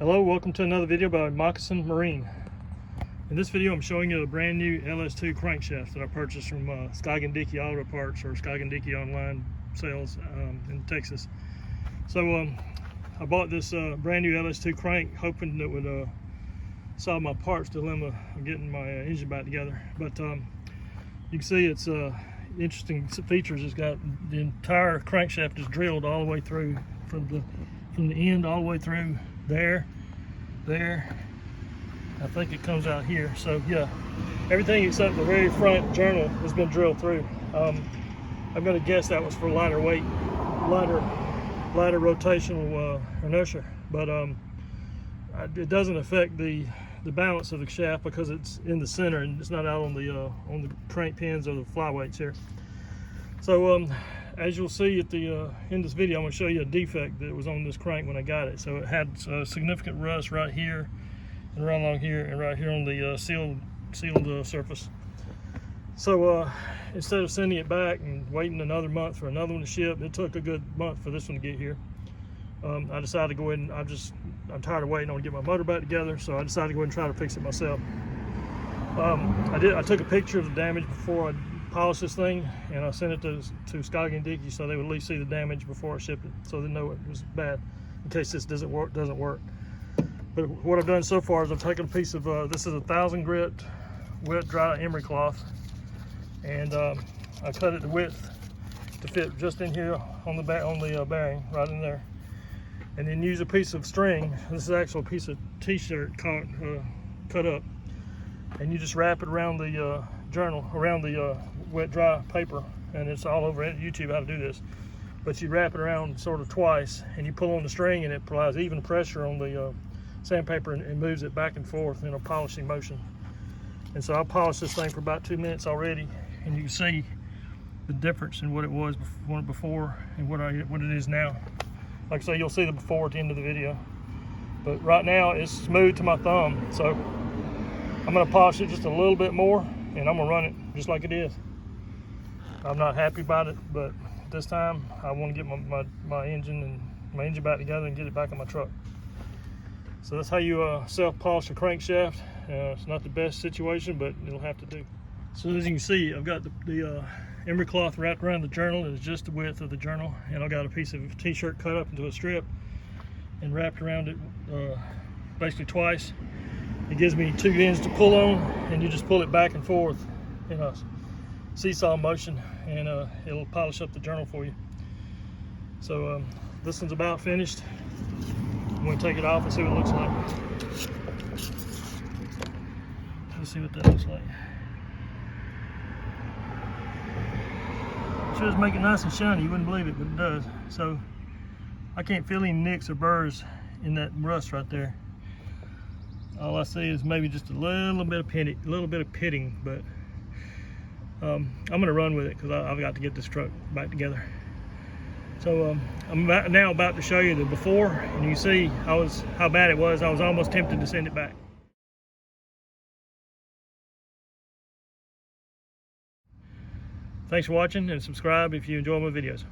Hello, welcome to another video by Moccasin Marine. In this video I'm showing you a brand new LS2 crankshaft that I purchased from Skog & Dickey Auto Parts, or Skog & Dickey online sales in Texas. So I bought this brand new LS2 crank hoping that it would solve my parts dilemma of getting my engine back together. But you can see it's interesting features. It's got the entire crankshaft is drilled all the way through from the end all the way through there. I think it comes out here. So yeah, everything except the very front journal has been drilled through. I'm going to guess that was for lighter weight, lighter rotational inertia, but it doesn't affect the balance of the shaft because it's in the center and it's not out on the crank pins or the flyweights here. So as you'll see at the in this video, I'm going to show you a defect that was on this crank when I got it. So it had significant rust right here and right along here and right here on the sealed surface. So instead of sending it back and waiting another month for another one to ship, it took a good month for this one to get here. I decided to go ahead and I'm tired of waiting on to get my motor back together, so I decided to go ahead and try to fix it myself. I took a picture of the damage before I polished this thing, and I sent it to Skog & Dickey so they would at least see the damage before I shipped it, so they know it was bad in case this doesn't work. But what I've done so far is I've taken a piece of this is a 1000 grit wet dry emery cloth, and I cut it to width to fit just in here on the bearing right in there, and then use a piece of string. This is actually a piece of t-shirt cut up, and you just wrap it around the journal, around the wet dry paper, and it's all over YouTube how to do this. But you wrap it around sort of twice, and you pull on the string, and it provides even pressure on the sandpaper and moves it back and forth in a polishing motion. And so I polished this thing for about 2 minutes already, and you can see the difference in what it was before and what it is now. Like I say, you'll see the before at the end of the video, but right now it's smooth to my thumb. So I'm going to polish it just a little bit more, and I'm going to run it just like it is. I'm not happy about it, but this time I want to get my engine back together and get it back in my truck. So that's how you self-polish a crankshaft. It's not the best situation, but it'll have to do. So as you can see, I've got the emery cloth wrapped around the journal. It's just the width of the journal, and I've got a piece of t-shirt cut up into a strip and wrapped around it basically twice. It gives me 2 ends to pull on, and you just pull it back and forth in a seesaw motion, and it'll polish up the journal for you. So this one's about finished. I'm going to take it off and see what it looks like. Let's see what that looks like. It should make it nice and shiny. You wouldn't believe it, but it does. So I can't feel any nicks or burrs in that rust right there. All I see is maybe just a little bit of pitting, but I'm gonna run with it because I've got to get this truck back together. So I'm now about to show you the before, and you can see how bad it was. I was almost tempted to send it back. Thanks for watching, and subscribe if you enjoy my videos.